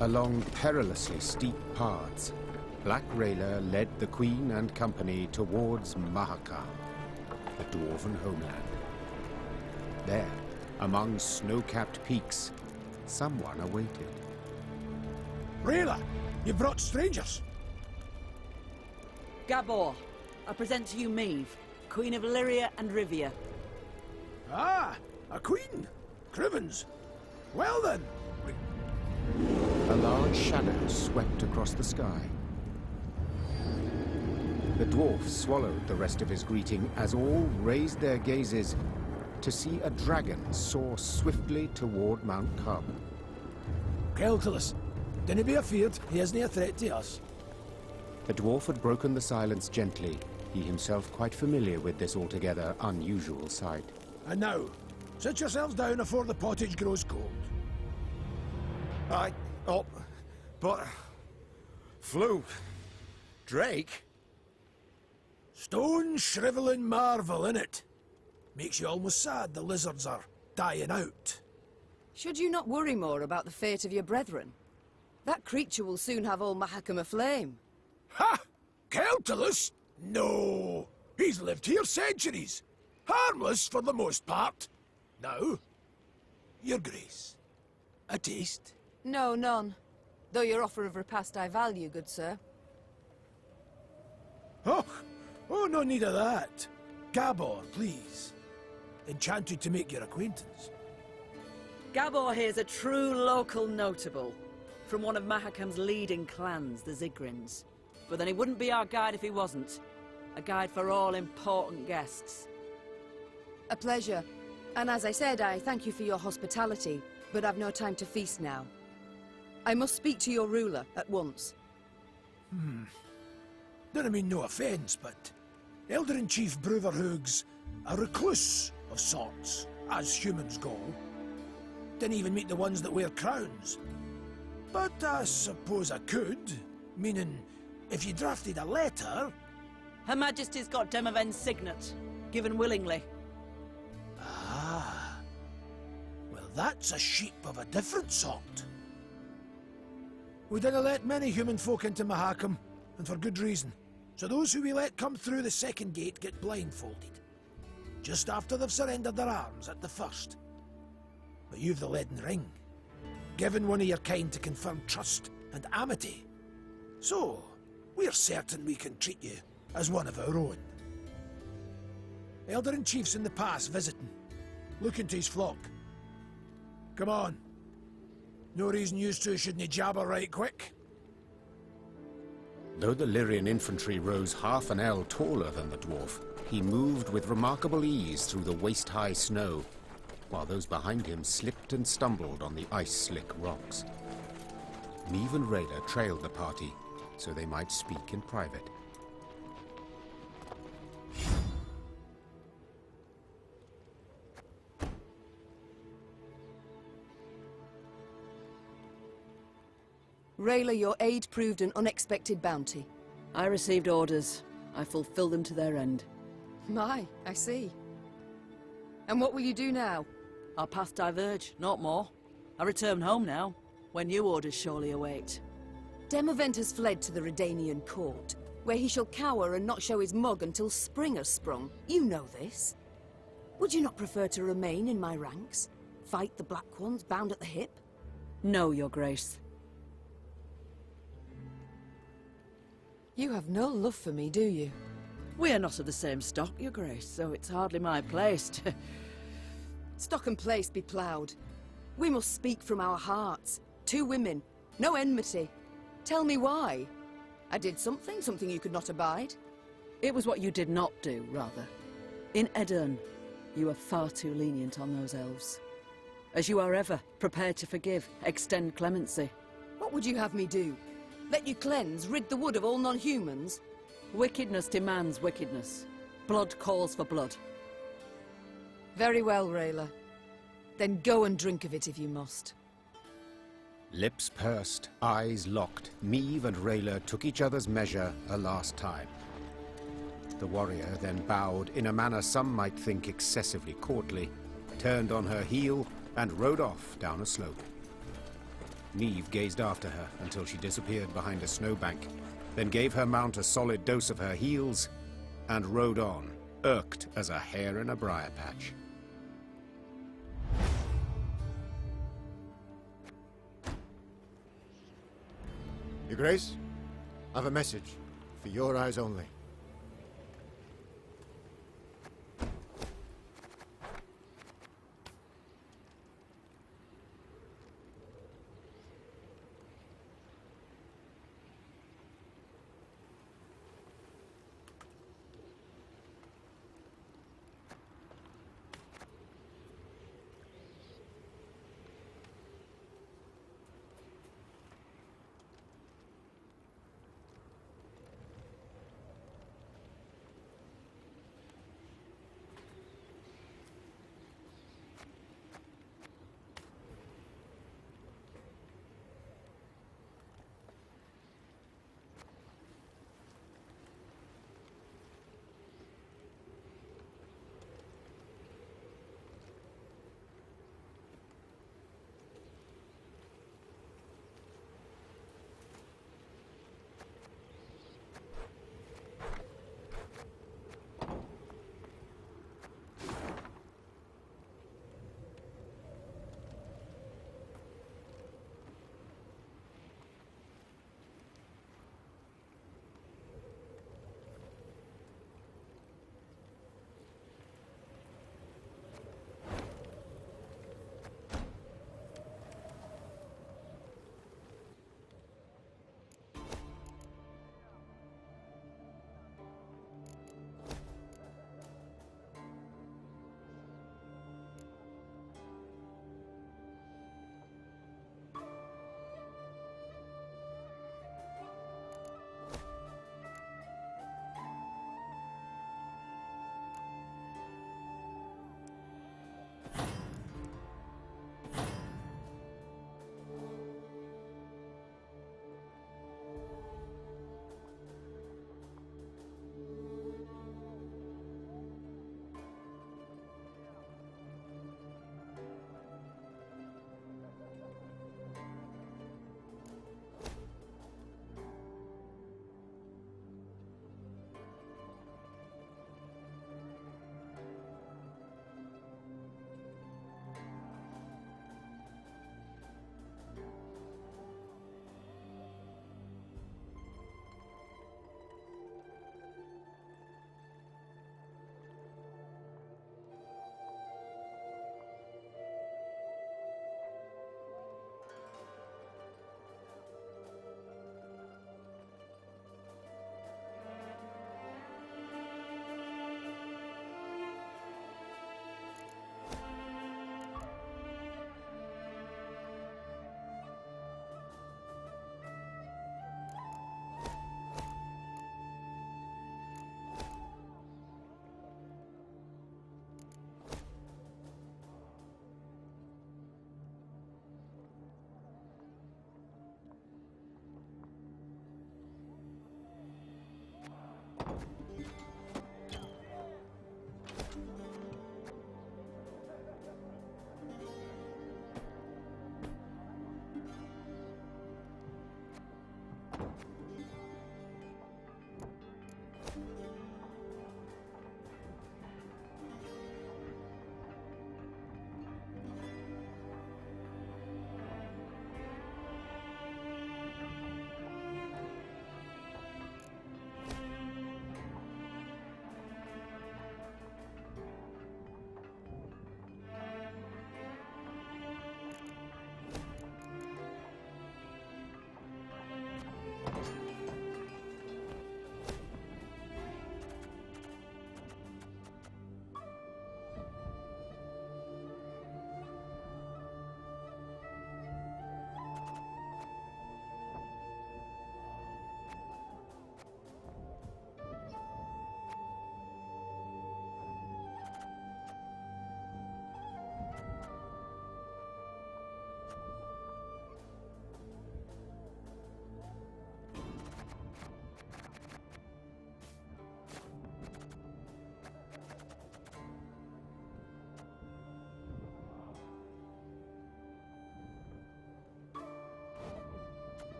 Along perilously steep paths, Black Rayla led the Queen and company towards Mahakam, the dwarven homeland. There, among snow-capped peaks, someone awaited. Rayla, you brought strangers. Gabor, I present to you Meve, Queen of Illyria and Rivia. Ah, a queen. Crivens. Well then. A large shadow swept across the sky. The dwarf swallowed the rest of his greeting as all raised their gazes to see a dragon soar swiftly toward Mount Cub. Keltulus, dinna be afeard, he isn't a threat to us. The dwarf had broken the silence gently, he himself quite familiar with this altogether unusual sight. And now, sit yourselves down afore the pottage grows cold. Aye, oh, but... Flew. Drake? Stone shrivelling marvel, innit? Makes you almost sad the lizards are dying out. Should you not worry more about the fate of your brethren? That creature will soon have all Mahakam aflame. Ha! Keltulus? No! He's lived here centuries. Harmless for the most part. Now, your grace. A taste? No, none. Though your offer of repast I value, good sir. Oh, no need of that. Gabor, please. Enchanted to make your acquaintance. Gabor here's a true local notable, from one of Mahakam's leading clans, the Zigrins. But then he wouldn't be our guide if he wasn't. A guide for all important guests. A pleasure. And as I said, I thank you for your hospitality, but I've no time to feast now. I must speak to your ruler at once. Don't mean no offence, but Elder-in-Chief Bruverhoog's a recluse of sorts, as humans go. Didn't even meet the ones that wear crowns. But I suppose I could, meaning if you drafted a letter... Her Majesty's got Demoven's signet, given willingly. Ah, well that's a sheep of a different sort. We didn't let many human folk into Mahakam, and for good reason. So those who we let come through the second gate get blindfolded. Just after they've surrendered their arms at the first. But you've the leaden ring, given one of your kind to confirm trust and amity. So, we're certain we can treat you as one of our own. Elder-in-Chief's in the pass visiting, looking to his flock. Come on. No reason you two shouldn't jabber right quick. Though the Lyrian infantry rose half an ell taller than the dwarf, he moved with remarkable ease through the waist-high snow, while those behind him slipped and stumbled on the ice-slick rocks. Meve and Rayla trailed the party, so they might speak in private. Rayla, your aid proved an unexpected bounty. I received orders. I fulfilled them to their end. My, I see. And what will you do now? Our paths diverge, not more. I return home now, when new orders surely await. Demovent has fled to the Redanian court, where he shall cower and not show his mug until spring has sprung. You know this. Would you not prefer to remain in my ranks? Fight the Black Ones bound at the hip? No, Your Grace. You have no love for me, do you? We are not of the same stock, Your Grace, so it's hardly my place to... Stock and place be ploughed. We must speak from our hearts. Two women, no enmity. Tell me why. I did something you could not abide. It was what you did not do, rather. In Edirn, you were far too lenient on those elves. As you are ever, prepared to forgive, extend clemency. What would you have me do? Let you cleanse, rid the wood of all non-humans? Wickedness demands wickedness. Blood calls for blood. Very well, Rayla. Then go and drink of it if you must. Lips pursed, eyes locked, Meve and Rayla took each other's measure a last time. The warrior then bowed in a manner some might think excessively courtly, turned on her heel, and rode off down a slope. Neve gazed after her until she disappeared behind a snowbank, then gave her mount a solid dose of her heals, and rode on, irked as a hare in a briar patch. Your Grace, I've a message for your eyes only.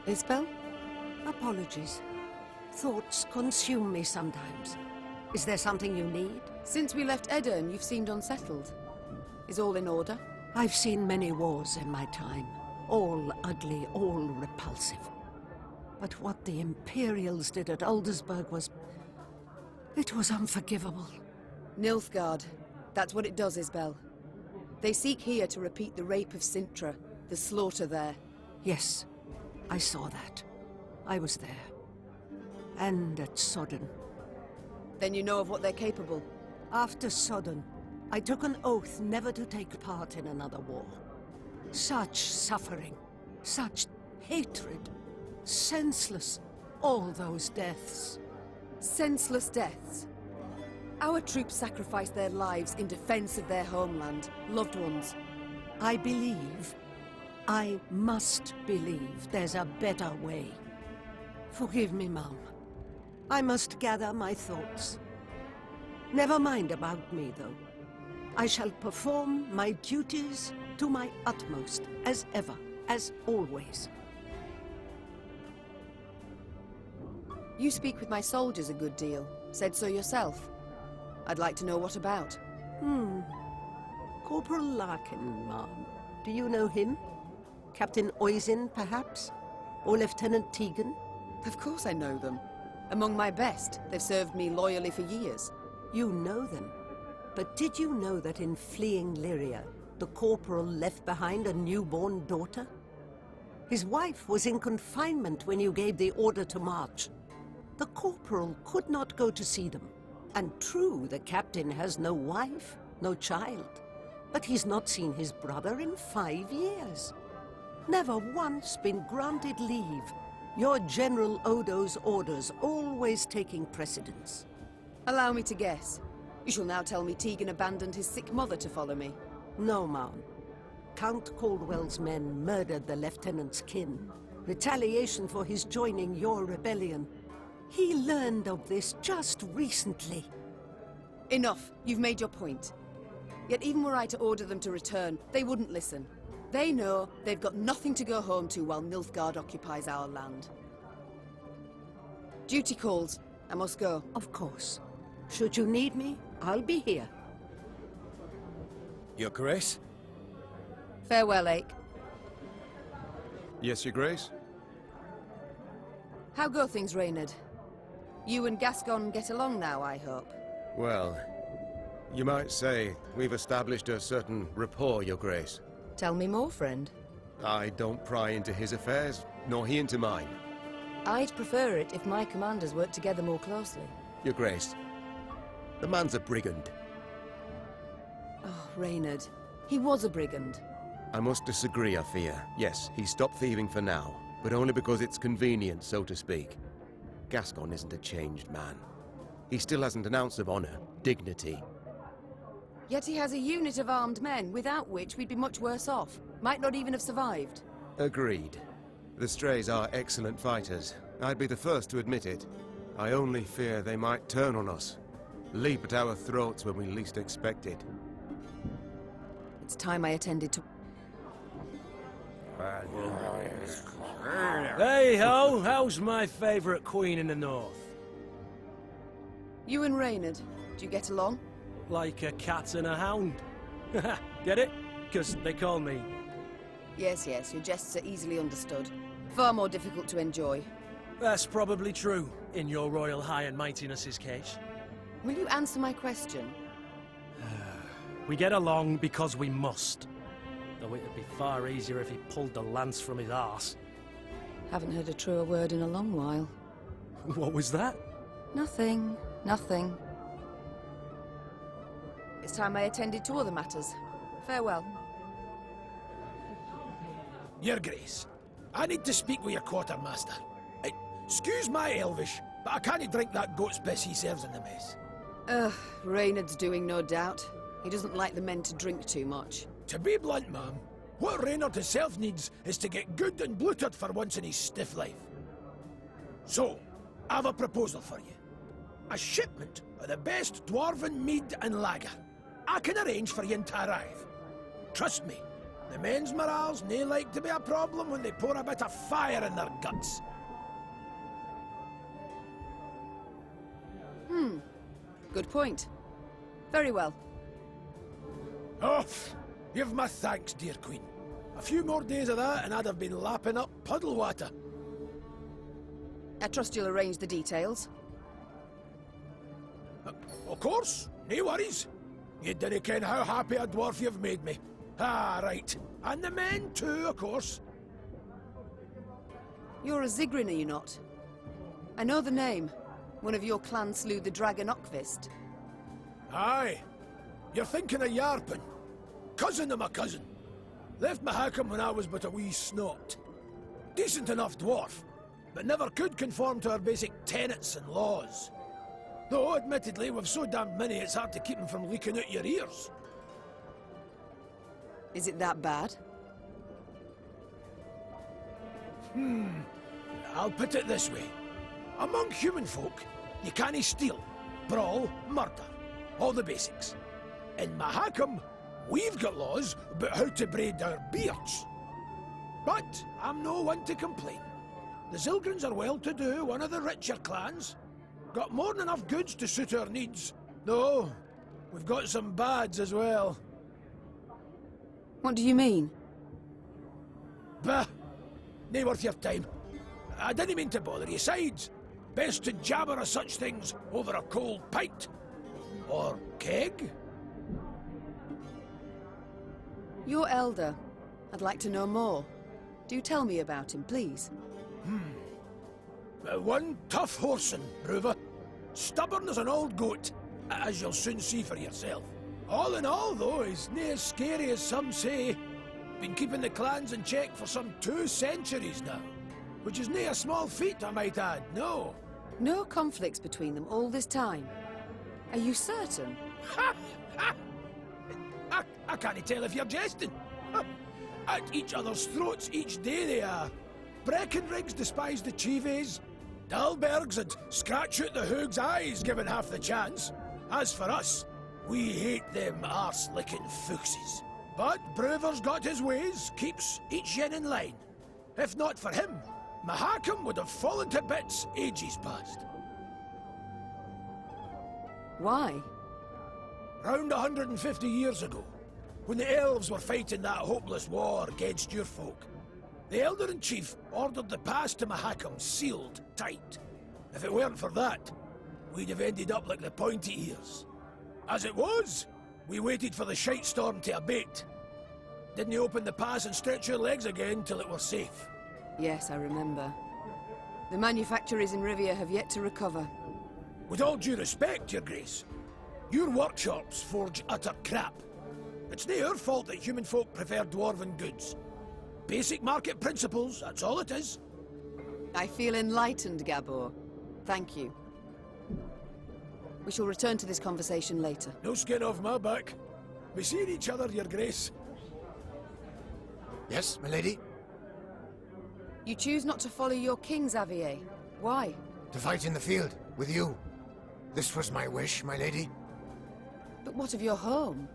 Isbel? Apologies. Thoughts consume me sometimes. Is there something you need? Since we left Edirne, you've seemed unsettled. Is all in order? I've seen many wars in my time. All ugly, all repulsive. But what the Imperials did at Aldersburg was... it was unforgivable. Nilfgaard. That's what it does, Isbel. They seek here to repeat the rape of Sintra, the slaughter there. Yes, I saw that. I was there. And at Sodden. Then you know of what they're capable. After Sodden, I took an oath never to take part in another war. Such suffering, such hatred, senseless, all those deaths. Senseless deaths. Our troops sacrificed their lives in defense of their homeland, loved ones. I believe, I must believe there's a better way. Forgive me, Mom. I must gather my thoughts. Never mind about me, though. I shall perform my duties to my utmost, as ever, as always. You speak with my soldiers a good deal. Said so yourself. I'd like to know what about. Corporal Larkin, Mom. Do you know him? Captain Oisin, perhaps? Or Lieutenant Tegan? Of course I know them. Among my best. They've served me loyally for years. You know them. But did you know that in fleeing Lyria, the corporal left behind a newborn daughter? His wife was in confinement when you gave the order to march. The corporal could not go to see them. And true, the captain has no wife, no child. But he's not seen his brother in 5 years. Never once been granted leave. Your General Odo's orders always taking precedence. Allow me to guess. You shall now tell me Tegan abandoned his sick mother to follow me. No, Ma'am. Count Caldwell's men murdered the lieutenant's kin. Retaliation for his joining your rebellion. He learned of this just recently. Enough. You've made your point. Yet even were I to order them to return, they wouldn't listen. They know they've got nothing to go home to while Nilfgaard occupies our land. Duty calls. I must go. Of course. Should you need me, I'll be here. Your Grace? Farewell, Ake. Yes, Your Grace? How go things, Reynard? You and Gascon get along now, I hope. Well, you might say we've established a certain rapport, Your Grace. Tell me more, friend. I don't pry into his affairs, nor he into mine. I'd prefer it if my commanders worked together more closely. Your Grace, the man's a brigand. Oh, Reynard. He was a brigand. I must disagree, I fear. Yes, he stopped thieving for now, but only because it's convenient, so to speak. Gascon isn't a changed man. He still hasn't an ounce of honor, dignity. Yet he has a unit of armed men, without which we'd be much worse off. Might not even have survived. Agreed. The Strays are excellent fighters. I'd be the first to admit it. I only fear they might turn on us. Leap at our throats when we least expect it. It's time I attended to... Hey ho, how's my favourite queen in the north? You and Reynard, do you get along? Like a cat and a hound. Get it? 'Cause they call me. Yes, your jests are easily understood. Far more difficult to enjoy. That's probably true, in your royal high and mightiness's case. Will you answer my question? We get along because we must. Though it'd be far easier if he pulled the lance from his arse. Haven't heard a truer word in a long while. What was that? Nothing, nothing. It's time I attended to other matters. Farewell. Your Grace, I need to speak with your quartermaster. Excuse my Elvish, but I can't drink that goat's piss he serves in the mess. Reynard's doing, no doubt. He doesn't like the men to drink too much. To be blunt, ma'am, what Reynard himself needs is to get good and bloated for once in his stiff life. So, I've a proposal for you. A shipment of the best dwarven mead and lager. I can arrange for you to arrive. Trust me, the men's morale's nae like to be a problem when they pour a bit of fire in their guts. Good point. Very well. Oh, give my thanks, dear Queen. A few more days of that and I'd have been lapping up puddle water. I trust you'll arrange the details. Of course, no worries. You dinna ken how happy a dwarf you've made me. Ah, right. And the men too, of course. You're a Zigrin, are you not? I know the name. One of your clan slew the dragon Ockvist. Aye. You're thinking of Yarpen. Cousin of my cousin. Left Mahakam when I was but a wee snot. Decent enough dwarf, but never could conform to our basic tenets and laws. Though, admittedly, we've so damn many it's hard to keep them from leaking out your ears. Is it that bad? I'll put it this way. Among human folk, you can't steal, brawl, murder. All the basics. In Mahakam, we've got laws about how to braid our beards. But I'm no one to complain. The Zilgrins are well-to-do, one of the richer clans. Got more than enough goods to suit our needs. Though, we've got some bads as well. What do you mean? Bah! Nae worth your time. I didn't mean to bother you. Sides, best to jabber of such things over a cold pint. Or keg? Your elder. I'd like to know more. Do tell me about him, please. One tough horseman, Brewer. Stubborn as an old goat, as you'll soon see for yourself. All in all, though, he's nae as scary as some say. Been keeping the clans in check for some 2 centuries now. Which is nae a small feat, I might add, no. No conflicts between them all this time. Are you certain? I can't tell if you're jesting. At each other's throats each day they are. Breckenrigs despise the Chives. Dalbergs and scratch out the Hoog's eyes given half the chance. As for us, we hate them arse-licking fuchsies. But Brewer's got his ways, keeps each yen in line. If not for him, Mahakam would have fallen to bits ages past. Why? Round 150 years ago, when the elves were fighting that hopeless war against your folk, the Elder-in-Chief ordered the pass to Mahakam sealed tight. If it weren't for that, we'd have ended up like the pointy ears. As it was, we waited for the shite storm to abate. Didn't open the pass and stretch your legs again till it were safe. Yes, I remember. The manufactories in Rivia have yet to recover. With all due respect, Your Grace, your workshops forge utter crap. It's nae our fault that human folk prefer dwarven goods. Basic market principles, that's all it is. I feel enlightened, Gabor. Thank you. We shall return to this conversation later. No skin off my back. We see each other, Your Grace. Yes, my lady? You choose not to follow your king, Xavier. Why? To fight in the field, with you. This was my wish, my lady. But what of your home?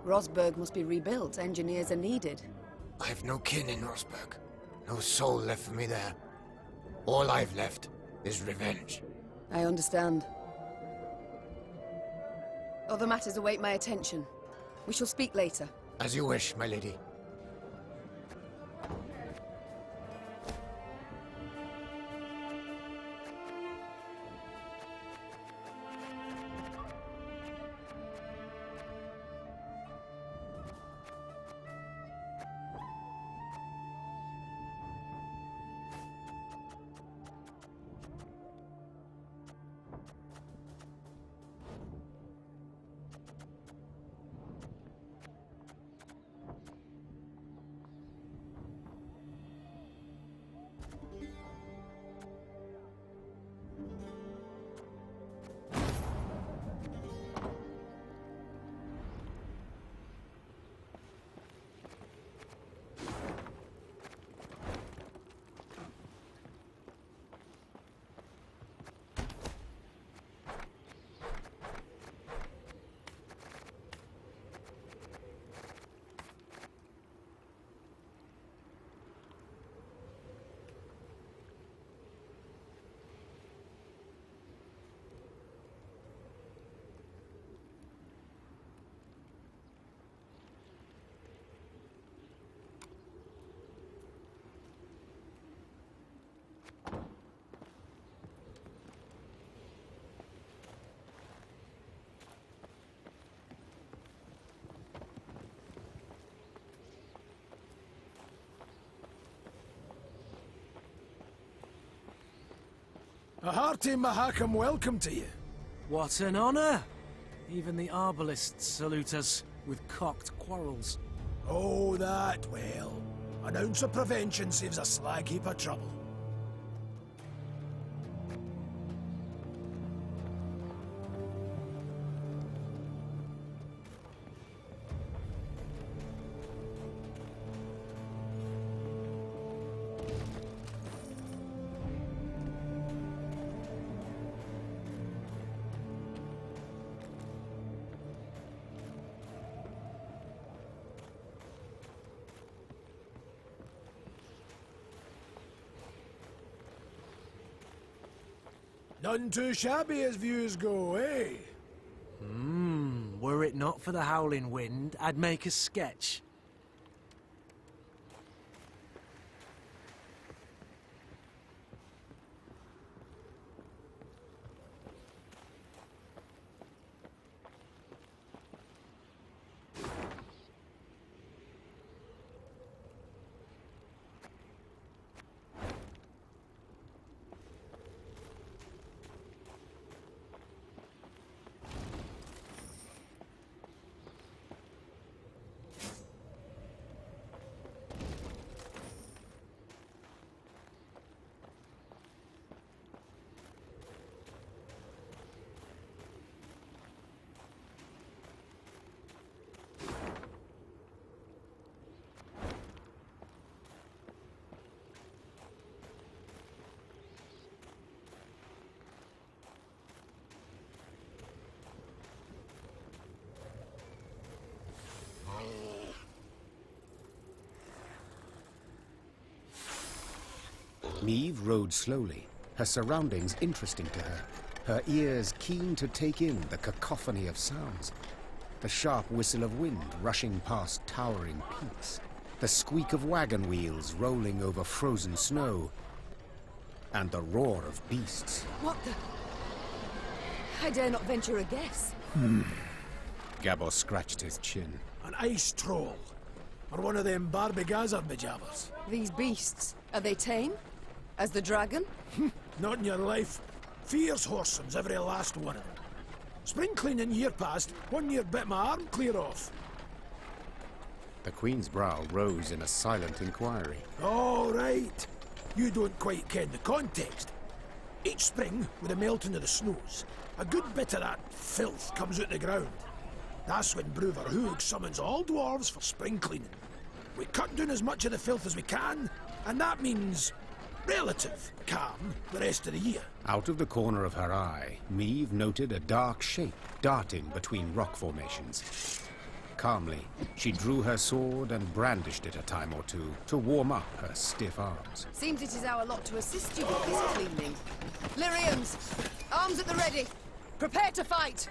Rosberg must be rebuilt. Engineers are needed. I have no kin in Rosberg. No soul left for me there. All I've left is revenge. I understand. Other matters await my attention. We shall speak later. As you wish, my lady. A hearty Mahakam welcome to you. What an honor! Even the arbalists salute us with cocked quarrels. Oh, that, well. An ounce of prevention saves a slag heap of trouble. None too shabby as views go, eh? Were it not for the howling wind, I'd make a sketch. Meve rode slowly, her surroundings interesting to her, her ears keen to take in the cacophony of sounds. The sharp whistle of wind rushing past towering peaks, the squeak of wagon wheels rolling over frozen snow, and the roar of beasts. What the... I dare not venture a guess. Gabor scratched his chin. An ice troll. Or one of them Barbigazar bejabbers. These beasts, are they tame? As the dragon? Not in your life. Fierce whoresomes, every last one of them. Spring cleaning year past, 1 year bit my arm clear off. The Queen's brow rose in a silent inquiry. All right. You don't quite ken the context. Each spring, with the melting of the snows, a good bit of that filth comes out the ground. That's when Bruver Hoog summons all dwarves for spring cleaning. We cut down as much of the filth as we can, and that means relative calm the rest of the year. Out of the corner of her eye, Meve noted a dark shape darting between rock formations. Calmly, she drew her sword and brandished it a time or two to warm up her stiff arms. Seems it is our lot to assist you with this cleaning. Lyrians, arms at the ready. Prepare to fight!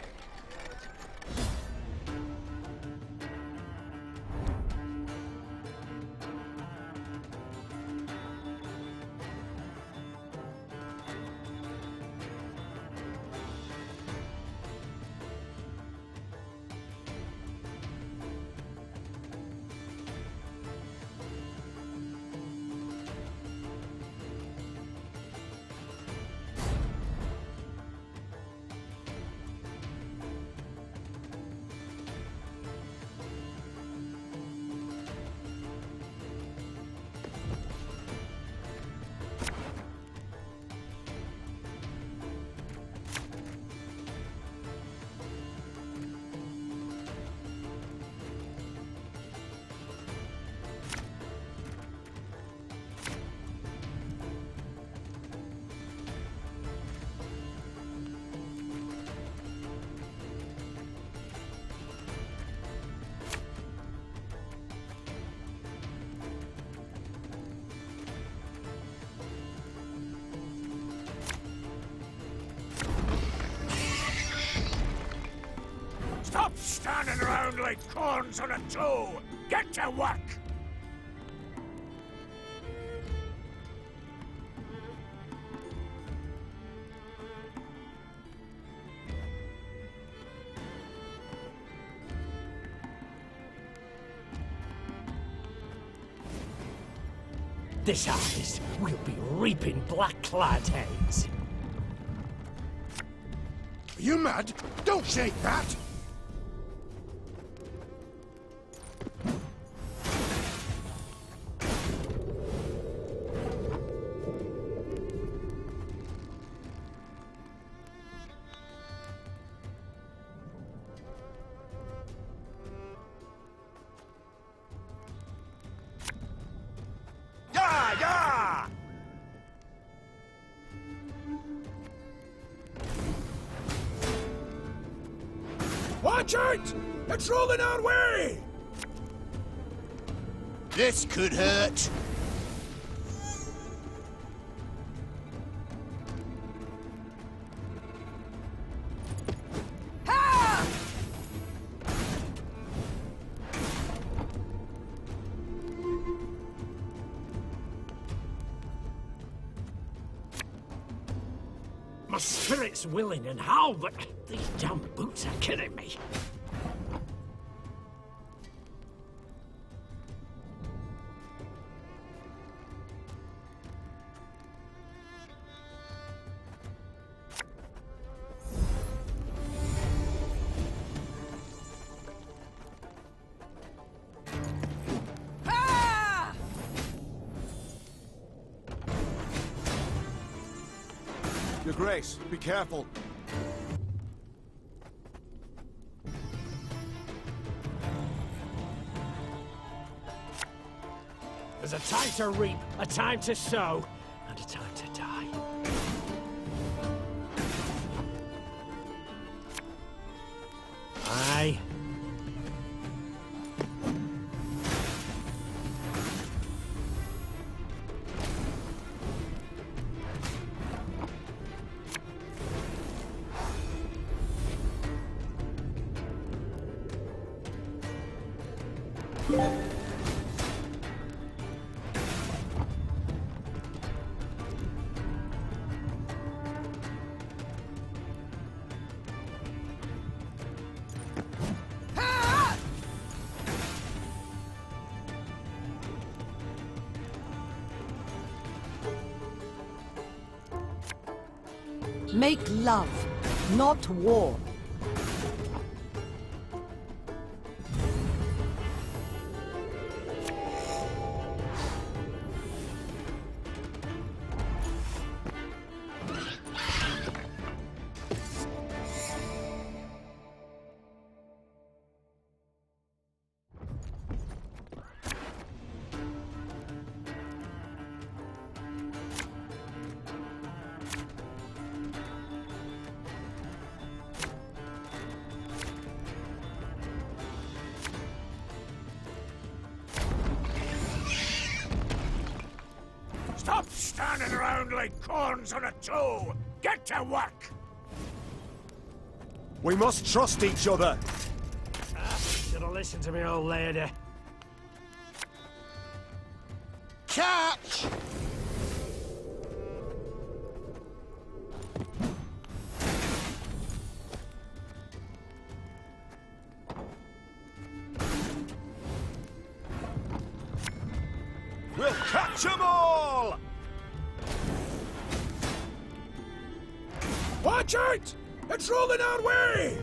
Stop standing around like corns on a toe! Get to work! This harvest, we'll be reaping black-clad heads. Are you mad? Don't shake that! Watch out! It's rolling our way! This could hurt. My spirit's willing and how, but these damn boots are killing me. Your Grace, be careful. There's a time to reap, a time to sow, and a time to die. Aye. Make love, not war. Stop standing around like corns on a toe! Get to work! We must trust each other. Should have listened to me, old lady. Catch! We'll catch 'em all! Watch out! It's rolling our way!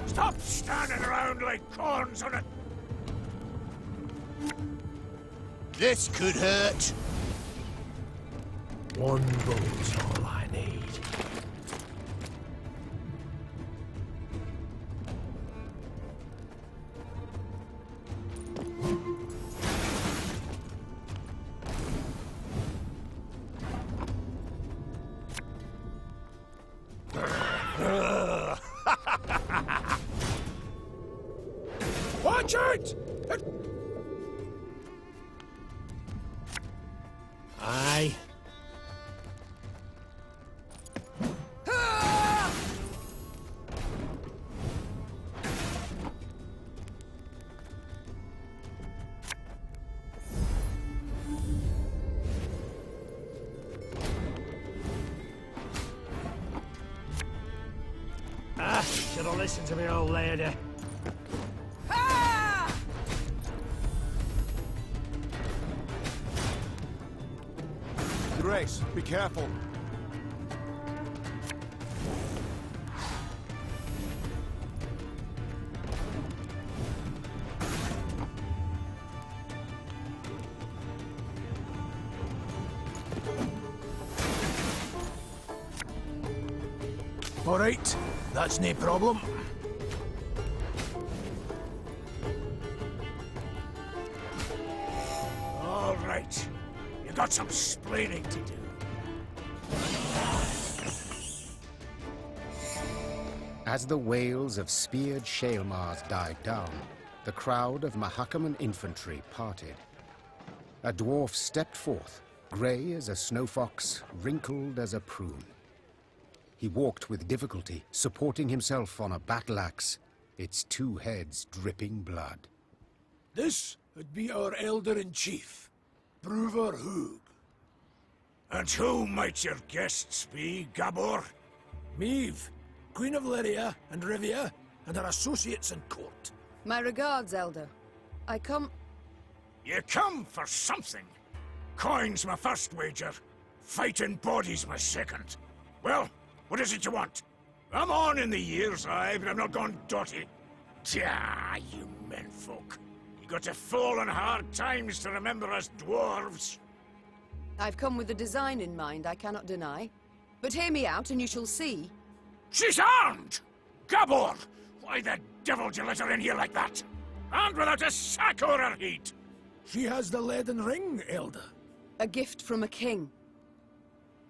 Stop standing around like corns on a... This could hurt. One bullet's all I need. Watch out! Aye. Should have listened to me old lady. Ah! Grace, be careful. All right, that's no problem. All right. You got some splaining to do. As the wails of speared Shaelmars died down, the crowd of Mahakaman infantry parted. A dwarf stepped forth, grey as a snow fox, wrinkled as a prune. He walked with difficulty, supporting himself on a battle axe, its two heads dripping blood. This would be our elder-in-chief, Brewer Hoog. And who might your guests be, Gabor? Maeve, Queen of Lyria and Rivia, and her associates in court. My regards, Elder. I come... You come for something. Coin's my first wager. Fighting bodies my second. Well, what is it you want? I'm on in the years, aye, but I'm not gone dotty. Tja, you menfolk. You got to fall on hard times to remember us dwarves. I've come with a design in mind, I cannot deny. But hear me out and you shall see. She's armed! Gabor! Why the devil did you let her in here like that? And without a sack or her heat! She has the leaden ring, Elder. A gift from a king.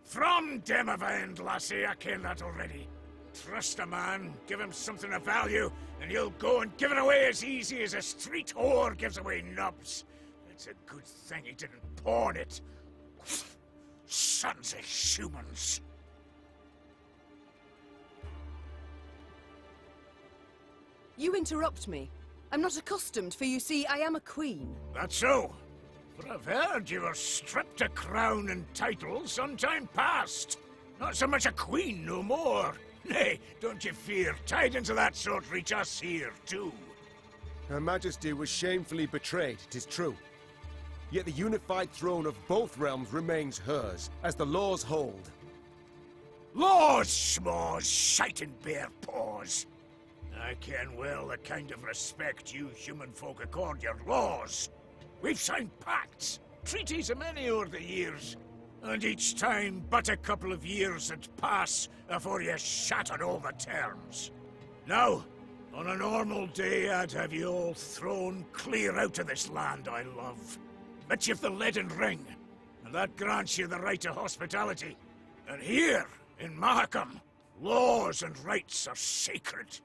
From Demavend, lassie, I ken that already. Trust a man, give him something of value, and he'll go and give it away as easy as a street whore gives away nubs. It's a good thing he didn't pawn it. Sons of humans. You interrupt me. I'm not accustomed, for you see, I am a queen. That's so. But I've heard you were stripped of crown and title some time past. Not so much a queen no more. Nay, don't you fear, tidings of that sort reach us here, too. Her Majesty was shamefully betrayed, 'tis true. Yet the unified throne of both realms remains hers, as the laws hold. Laws, schmaws, shite and bare paws. I ken well the kind of respect you human folk accord your laws. We've signed pacts, treaties a many over the years, and each time but a couple of years had pass afore you shattered all the terms. Now, on a normal day, I'd have you all thrown clear out of this land I love. But you've the leaden ring, and that grants you the right to hospitality. And here, in Mahakam, laws and rights are sacred.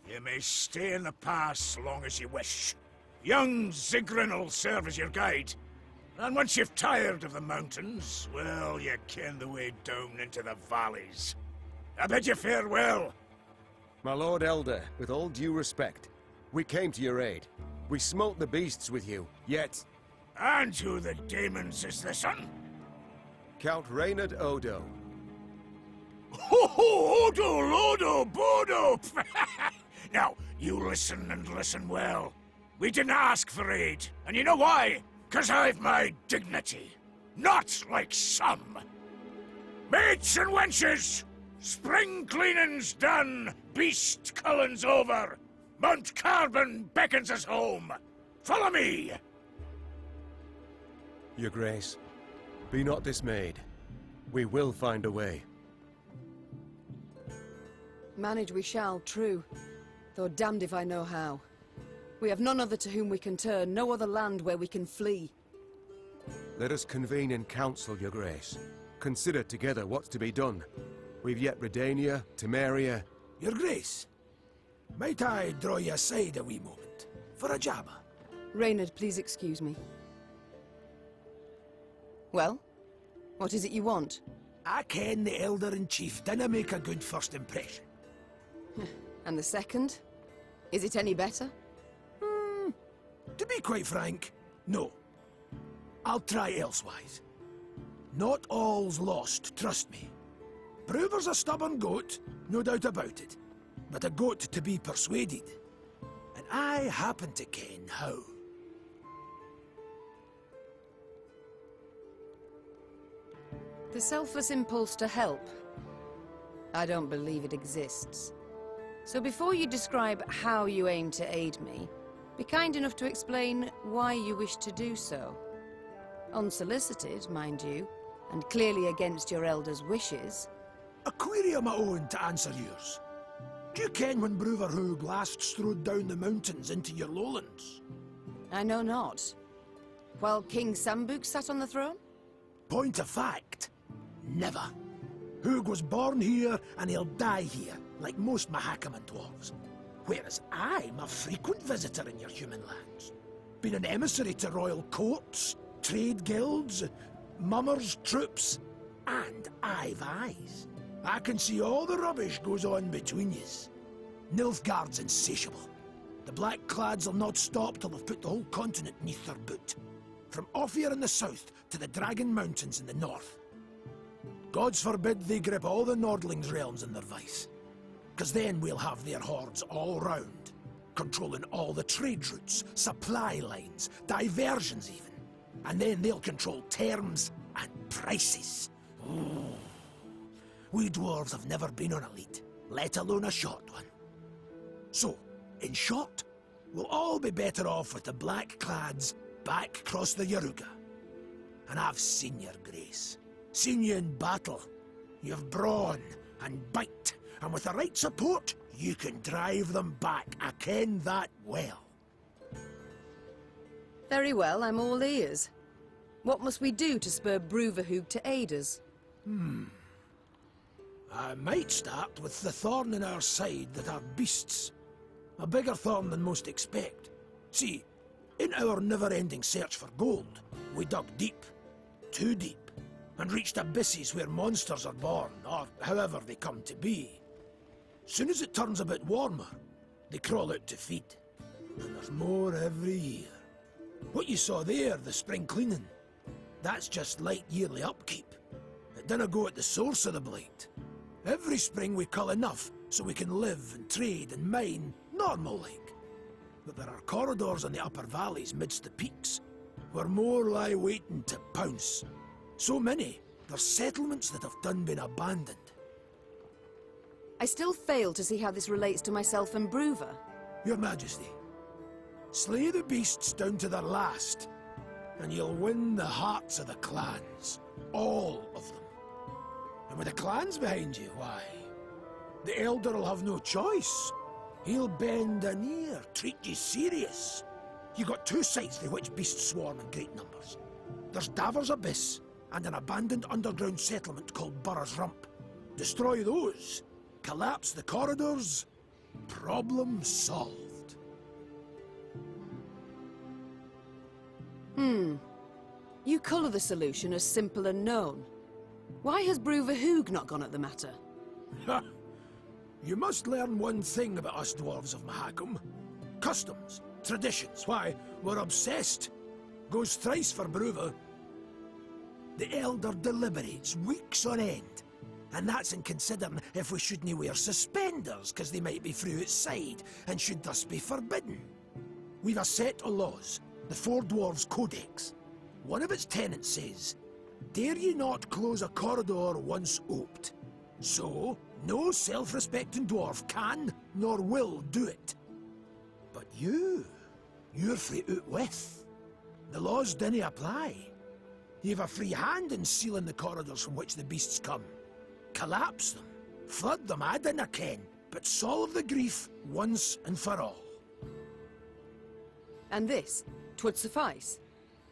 You may stay in the pass long as you wish. Young Zigrin'll serve as your guide. And once you've tired of the mountains, well, you ken the way down into the valleys. I bid you farewell. My Lord Elder, with all due respect, we came to your aid. We smote the beasts with you, yet... And who the demons is this one? Count Reynard Odo. Ho ho, Odo, Lodo, Bodo! Now, you listen and listen well. We didn't ask for aid, and you know why? 'Cause I've my dignity. Not like some. Mates and wenches! Spring cleaning's done, beast culling's over. Mount Carbon beckons us home. Follow me! Your Grace, be not dismayed. We will find a way. Manage we shall, true. Though damned if I know how. We have none other to whom we can turn, no other land where we can flee. Let us convene in council, Your Grace. Consider together what's to be done. We've yet Redania, Temeria... Your Grace, might I draw you aside a wee moment, for a jabber? Reynard, please excuse me. Well? What is it you want? I ken the Elder-in-Chief dinna make a good first impression. And the second? Is it any better? To be quite frank, no. I'll try elsewise. Not all's lost, trust me. Brewer's a stubborn goat, no doubt about it. but a goat to be persuaded. And I happen to ken how. The selfless impulse to help. I don't believe it exists. So before you describe how you aim to aid me, be kind enough to explain why you wish to do so. Unsolicited, mind you, and clearly against your elder's wishes. A query of my own to answer yours. Do you ken when Bruverhoog last strode down the mountains into your lowlands? I know not. While King Sambuk sat on the throne? Point of fact, never. Hoog was born here and he'll die here, like most Mahakaman dwarves. Whereas I'm a frequent visitor in your human lands. Been an emissary to royal courts, trade guilds, mummers' troops, and I've eyes. I can see all the rubbish goes on between yous. Nilfgaard's insatiable. The Black-Clads will not stop till they've put the whole continent neath their boot. From Ophir in the south to the Dragon Mountains in the north. Gods forbid they grip all the Nordlings' realms in their vice. 'Cause then we'll have their hordes all round, controlling all the trade routes, supply lines, diversions even. And then they'll control terms and prices. Ooh. We dwarves have never been on a lead, let alone a short one. So, in short, we'll all be better off with the Black-Clads back across the Yaruga. And I've seen your grace. Seen you in battle. You've brawn and bite, and with the right support, you can drive them back. I ken that well. Very well, I'm all ears. What must we do to spur Bruverhoog to aid us? I might start with the thorn in our side that are beasts. A bigger thorn than most expect. See, in our never-ending search for gold, we dug deep, too deep, and reached abysses where monsters are born, or however they come to be. Soon as it turns a bit warmer, they crawl out to feed. And there's more every year. What you saw there, the spring cleaning, that's just light yearly upkeep. It dinna go at the source of the blight. Every spring we cull enough so we can live and trade and mine normal-like. But there are corridors in the upper valleys midst the peaks, where more lie waiting to pounce. So many, there's settlements that have done been abandoned. I still fail to see how this relates to myself and Bruver. Your Majesty, slay the beasts down to their last, and you'll win the hearts of the clans. All of them. And with the clans behind you, why, the Elder will have no choice. He'll bend an ear, treat you serious. You got two sites through which beasts swarm in great numbers. There's Davor's Abyss, and an abandoned underground settlement called Burra's Rump. Destroy those, collapse the corridors, problem solved. You colour the solution as simple and known. Why has Bruverhoog not gone at the matter? You must learn one thing about us dwarves of Mahakam. Customs, traditions, why, we're obsessed. Goes thrice for Bruver. The Elder deliberates weeks on end. And that's in considering if we shouldn't wear suspenders, because they might be through outside, and should thus be forbidden. We've a set of laws, the Four Dwarves Codex. One of its tenets says, dare ye not close a corridor once oped. So, no self-respecting dwarf can nor will do it. But you're free out with. The laws dinna apply. You've a free hand in sealing the corridors from which the beasts come. Collapse them, flood them, I dinna ken, but solve the grief once and for all. And this, 'twould suffice.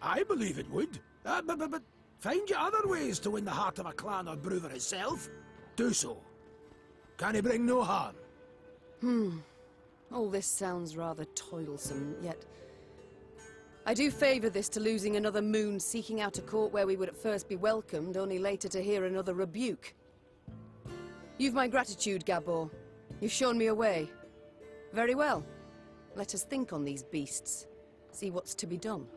I believe it would. But find you other ways to win the heart of a clan or Bruver itself. Do so. Can he bring no harm? All this sounds rather toilsome, yet I do favour this to losing another moon seeking out a court where we would at first be welcomed, only later to hear another rebuke. You've my gratitude, Gabor. You've shown me a way. Very well. Let us think on these beasts. See what's to be done.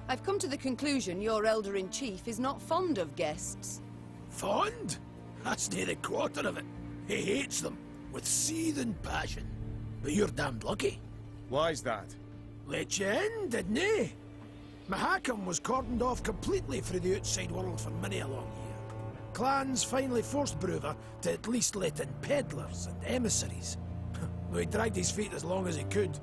I've come to the conclusion your Elder-in-Chief is not fond of guests. Fond? That's near the quarter of it. He hates them, with seething passion. But you're damned lucky. Why's that? Let you in, didn't he? Mahakam was cordoned off completely from the outside world for many a long year. Clans finally forced Brewer to at least let in peddlers and emissaries. Though he dragged his feet as long as he could.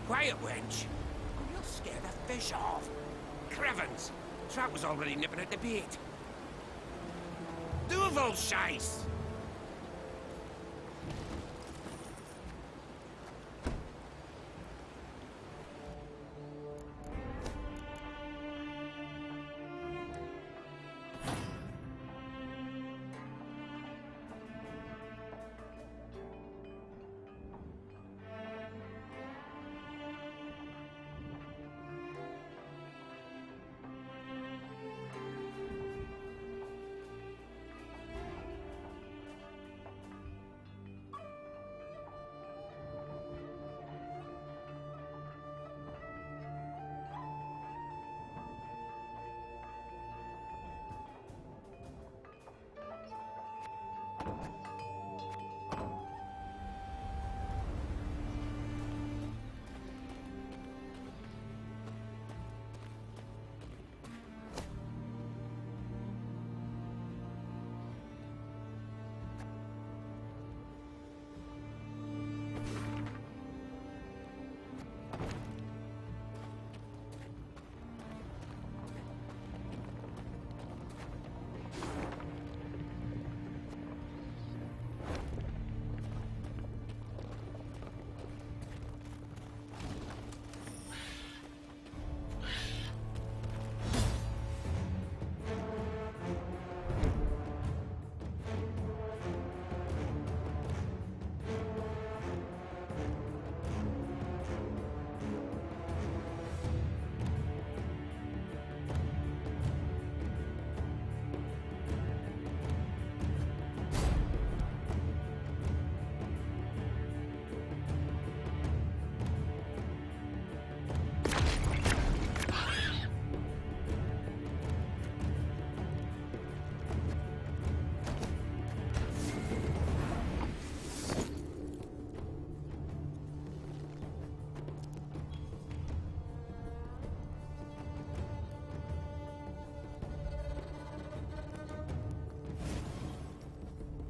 Quiet, wench. You'll scare the fish off. Crevens! Trout was already nipping at the bait. Duval shice!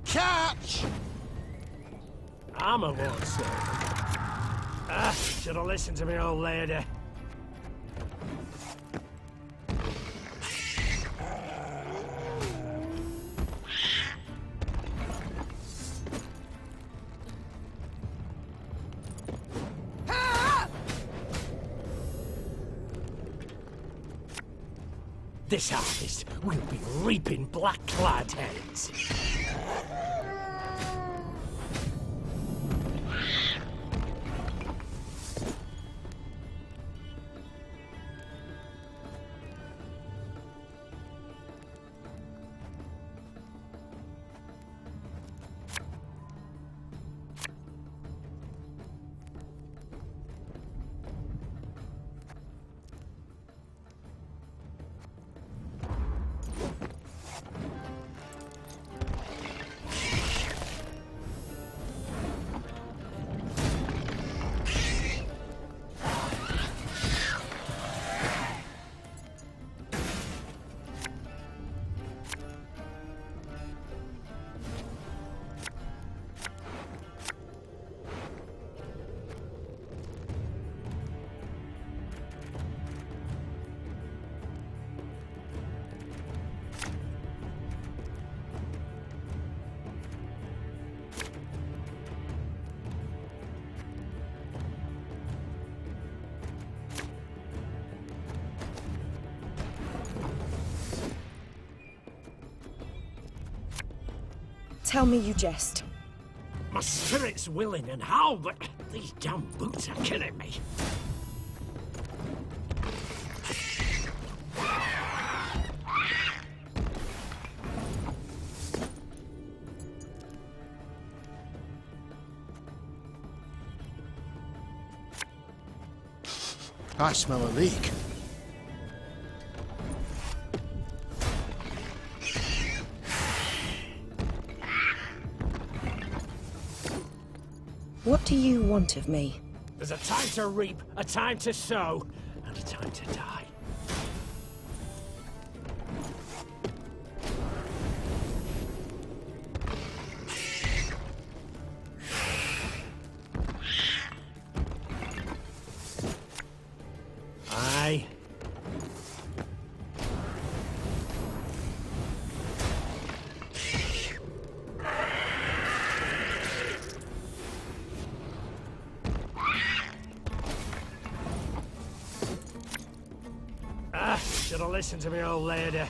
Catch! Armor won't save him. Ah, should have listened to me old lady. This harvest will be reaping black-clad heads. Tell me you jest. My spirit's willing and how, but these damn boots are killing me. I smell a leak. What do you want of me? There's a time to reap, a time to sow, and a time to die. Aye. Should have listened to me old lady.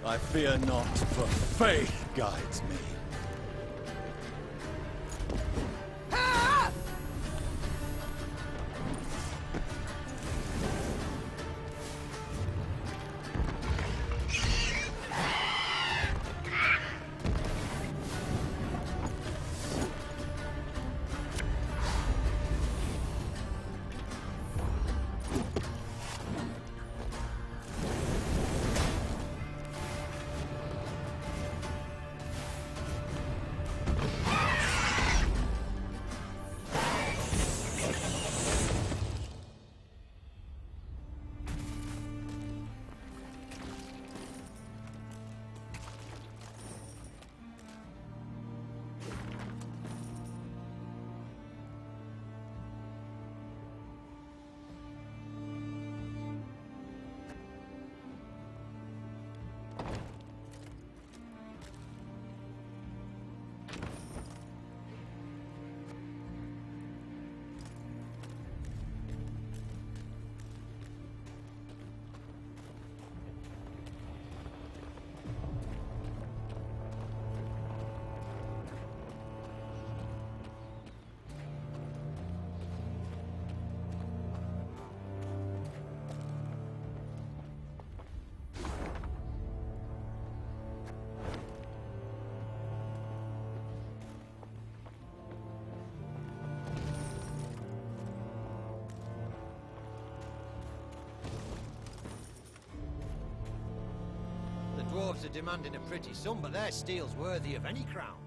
I fear not, for faith guides me. Dwarves are demanding a pretty sum, but their steel's worthy of any crown.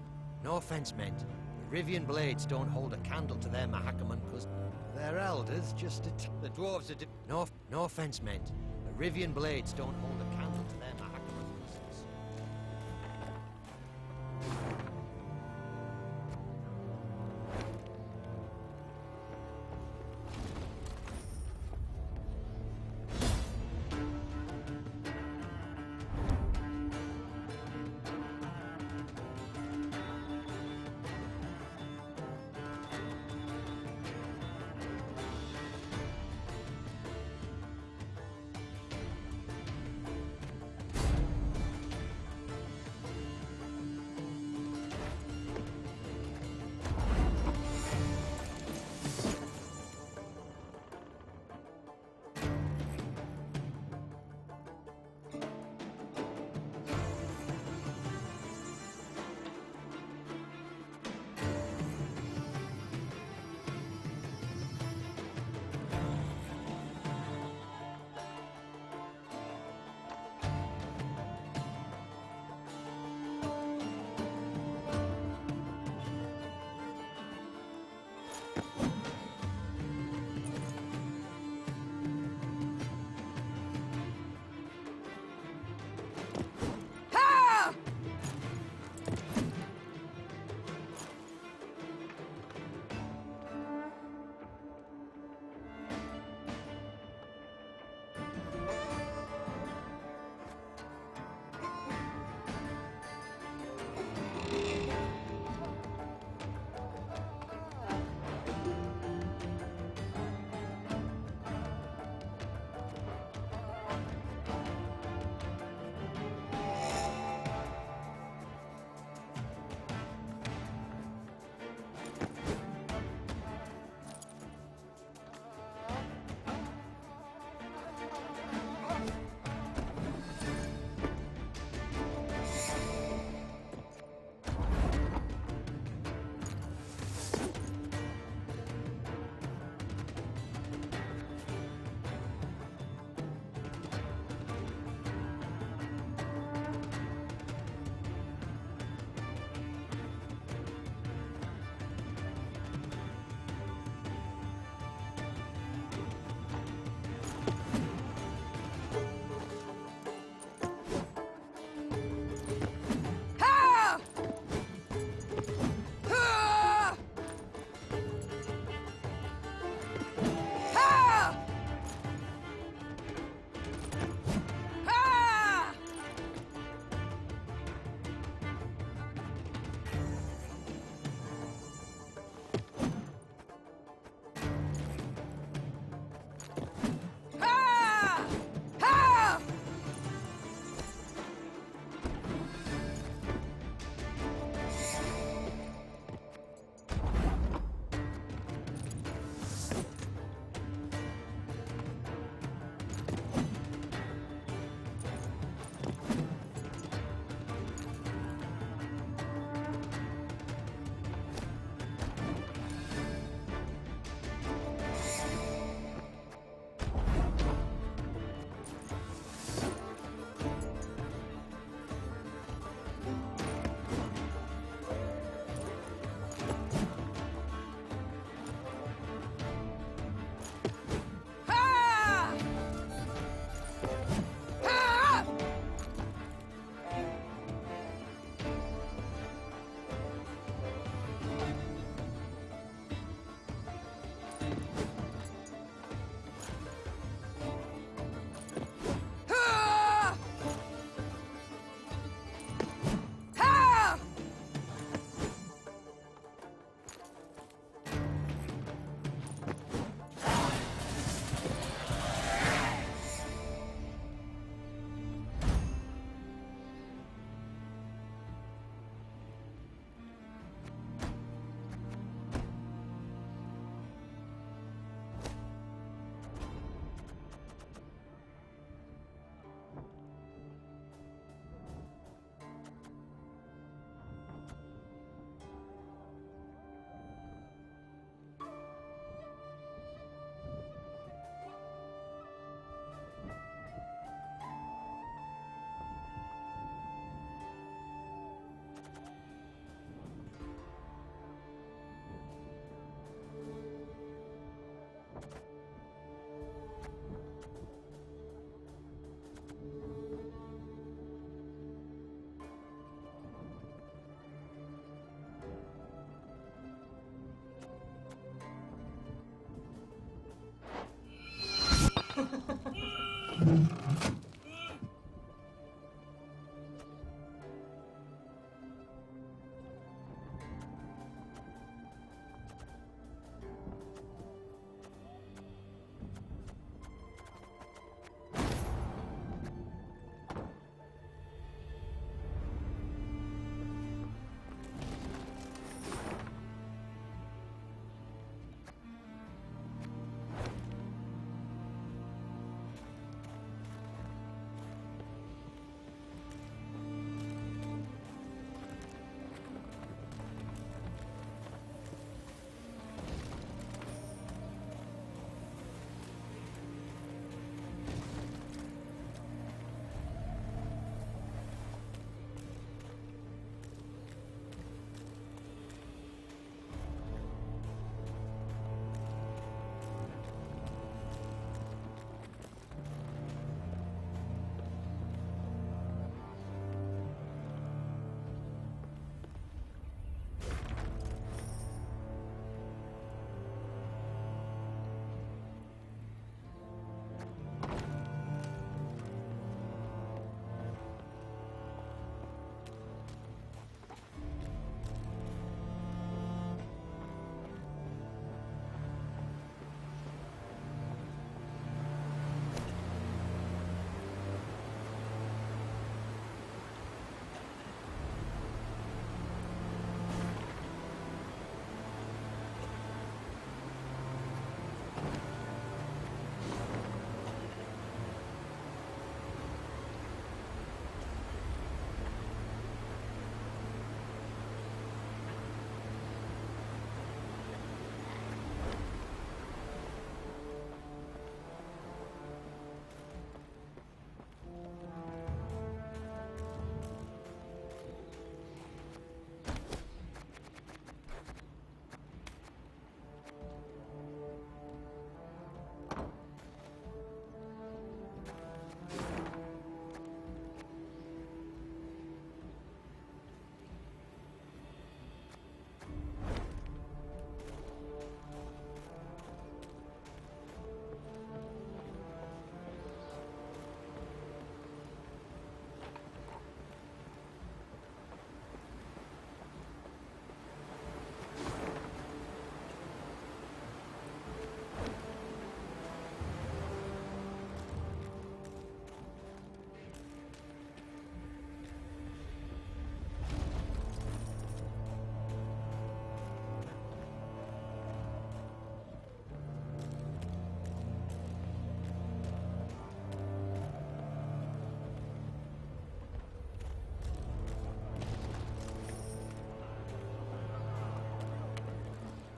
No offence meant. The Rivian blades don't hold a candle to their Mahakaman, because their elders just the dwarves are no offence meant. The Rivian blades don't hold a candle to their Mahakaman, cousins.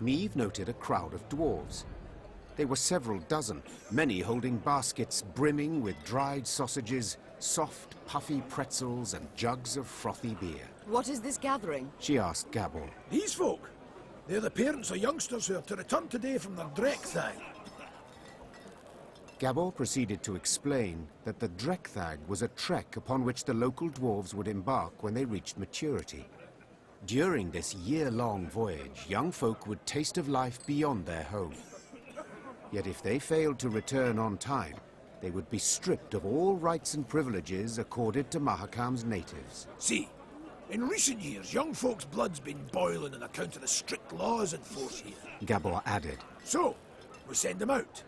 Meave noted a crowd of dwarves. They were several dozen, many holding baskets brimming with dried sausages, soft, puffy pretzels, and jugs of frothy beer. What is this gathering? She asked Gabor. These folk, they're the parents of youngsters who are to return today from their Dreckthag. Gabor proceeded to explain that the Dreckthag was a trek upon which the local dwarves would embark when they reached maturity. During this year-long voyage, young folk would taste of life beyond their home. Yet if they failed to return on time, they would be stripped of all rights and privileges accorded to Mahakam's natives. See, in recent years, young folks' blood's been boiling on account of the strict laws in force here. Gabor added. So, we send them out.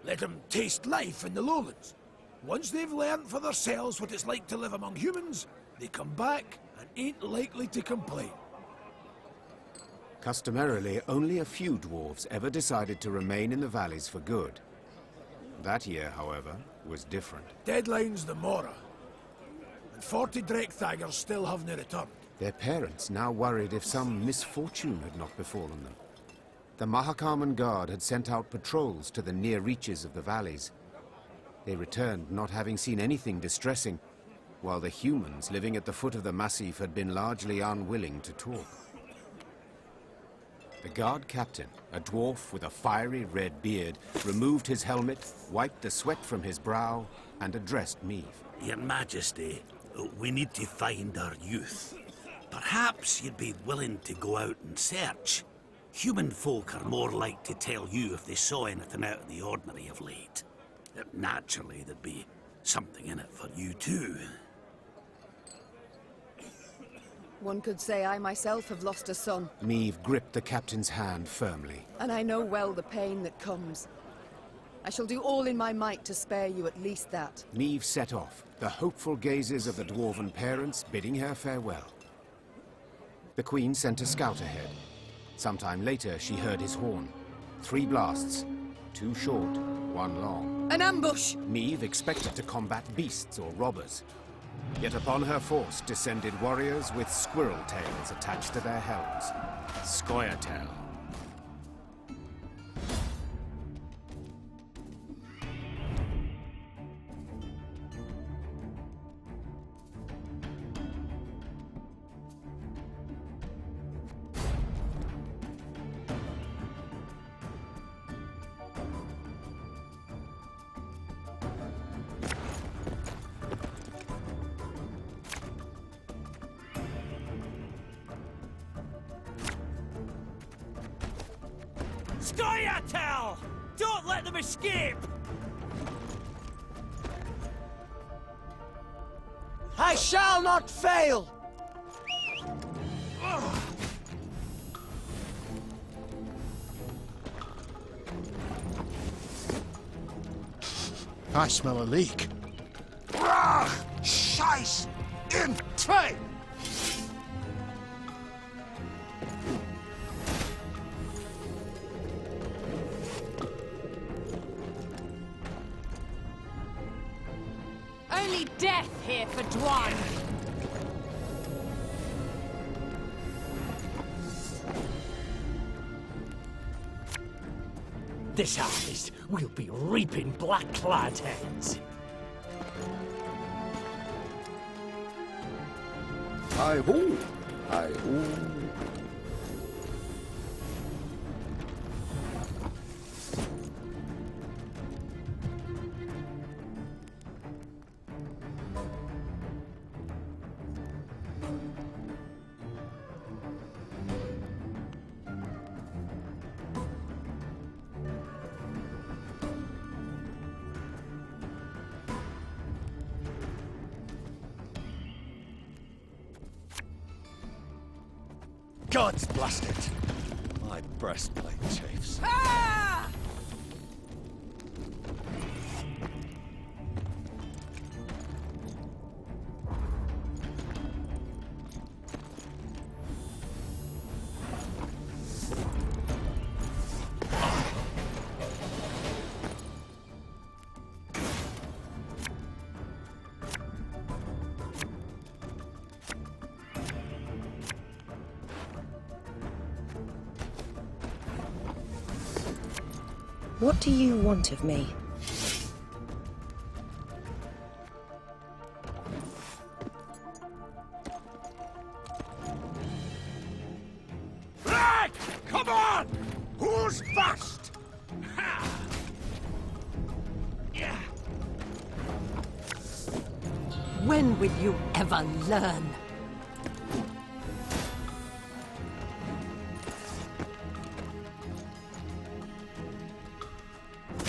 Let them taste life in the lowlands. Once they've learned for themselves what it's like to live among humans, they come back and ain't likely to complain. Customarily, only a few dwarves ever decided to remain in the valleys for good. That year, however, was different. Deadline's the Mora, and 40 Dreckthagers still haven't returned. Their parents now worried if some misfortune had not befallen them. The Mahakaman Guard had sent out patrols to the near reaches of the valleys. They returned not having seen anything distressing, while the humans living at the foot of the massif had been largely unwilling to talk. The guard captain, a dwarf with a fiery red beard, removed his helmet, wiped the sweat from his brow, and addressed Meave. Your Majesty, we need to find our youth. Perhaps you'd be willing to go out and search. Human folk are more like to tell you if they saw anything out of the ordinary of late. Naturally, there'd be something in it for you too. One could say I myself have lost a son, Neve gripped the captain's hand firmly. and I know well the pain that comes. I shall do all in my might to spare you at least that. Neve set off, the hopeful gazes of the dwarven parents bidding her farewell. The Queen sent a scout ahead. Sometime later, she heard his horn. 3 blasts. 2 short, 1 long. An ambush! Neve expected to combat beasts or robbers. Yet upon her force descended warriors with squirrel tails attached to their helms. Scoia'tael. Scoia'tael! Don't let them escape! I shall not fail! I smell a leak. Brach! Scheiß! In Teil! Only death here for Dwan. This harvest, we'll be reaping black-clad heads. Hi-ho! Hi-ho! God's blast it! My breastplate chafes. Ah! What do you want of me? Right! Come on! Who's first? Yeah. When will you ever learn?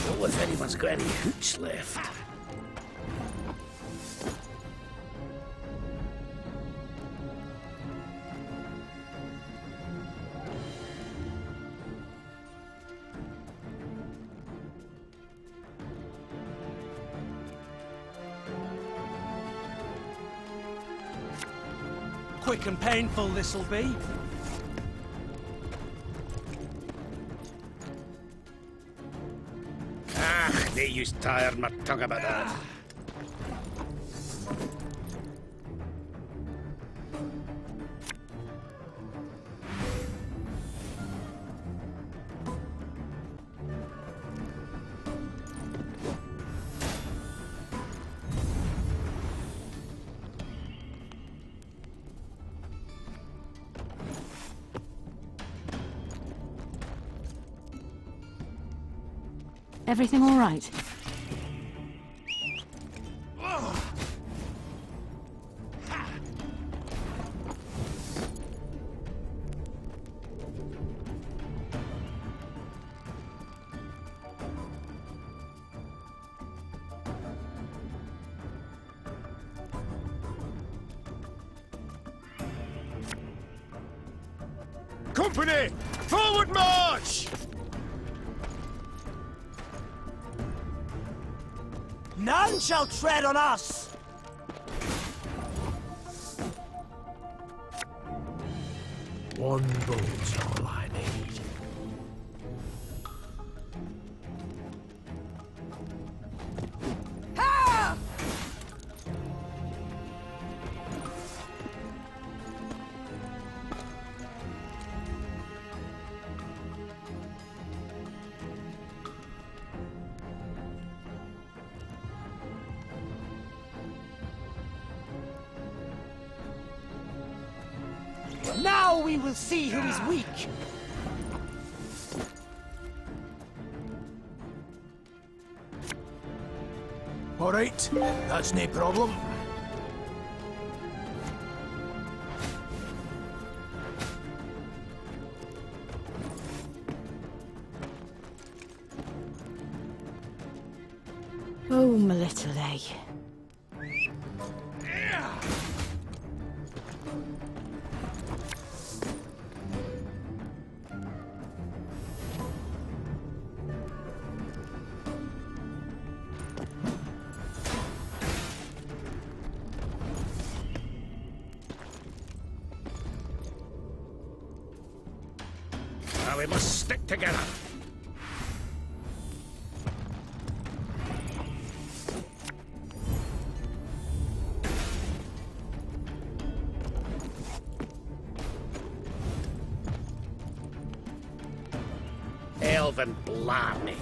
Don't know if anyone's got any hooch left. Quick and painful this'll be. They used tired my tongue about that. Everything all right? company! Forward march! None shall tread on us! One bolt's all I need. Ha! Now we will see who is weak! All right, that's no problem. Oh, my little egg. Now we must stick together. Elven blarney.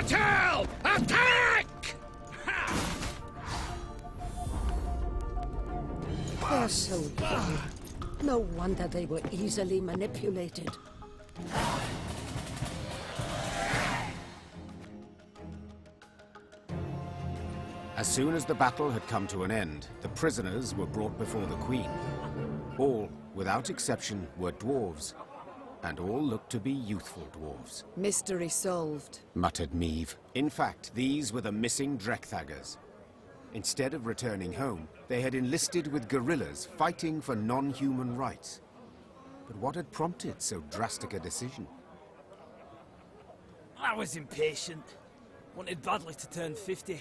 Teil! Attack! They're so young. No wonder they were easily manipulated. As soon as the battle had come to an end, the prisoners were brought before the Queen. All, without exception, were dwarves, and all looked to be youthful dwarves. Mystery solved, Muttered Meave. In fact, these were the missing Drekthagers. Instead of returning home, they had enlisted with guerrillas fighting for non-human rights. But what had prompted so drastic a decision? I was impatient. Wanted badly to turn 50.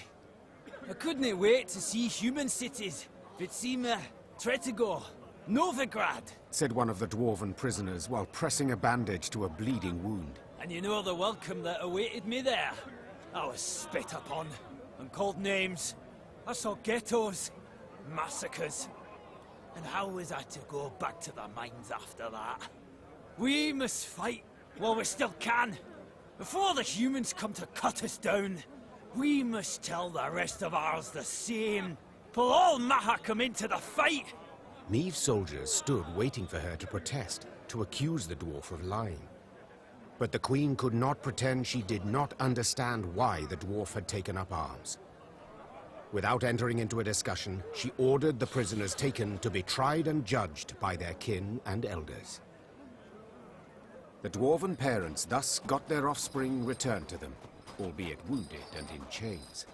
I couldn't wait to see human cities. Vitsima, Tretogor, Novigrad. Said one of the dwarven prisoners while pressing a bandage to a bleeding wound. And you know the welcome that awaited me there. I was spit upon and called names. I saw ghettos, massacres. And how was I to go back to the mines after that? We must fight while we still can. Before the humans come to cut us down, we must tell the rest of ours the same. Pull all Mahakam into the fight. Meave's soldiers stood waiting for her to protest, to accuse the dwarf of lying. But the Queen could not pretend she did not understand why the dwarf had taken up arms. Without entering into a discussion, she ordered the prisoners taken to be tried and judged by their kin and elders. The dwarven parents thus got their offspring returned to them, albeit wounded and in chains.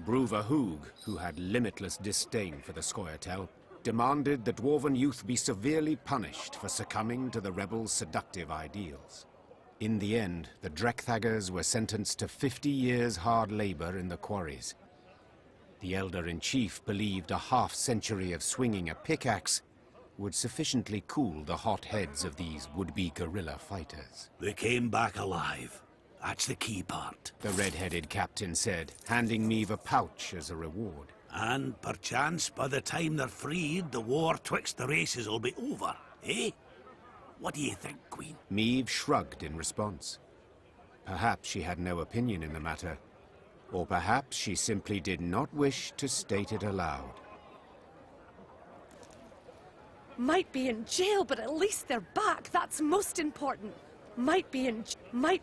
Bruva Hoog, who had limitless disdain for the Scoia'tael, demanded the dwarven youth be severely punished for succumbing to the rebels' seductive ideals. In the end, the Drekthagers were sentenced to 50 years' hard labor in the quarries. The Elder-in-Chief believed a half-century of swinging a pickaxe would sufficiently cool the hot heads of these would-be guerrilla fighters. They came back alive. That's the key part. The red-headed captain said, handing Meave a pouch as a reward. And perchance by the time they're freed, the war twixt the races will be over, eh? What do you think, Queen? Meave shrugged in response. Perhaps she had no opinion in the matter, or perhaps she simply did not wish to state it aloud. Might be in jail, but at least they're back. That's most important. Might be in... might...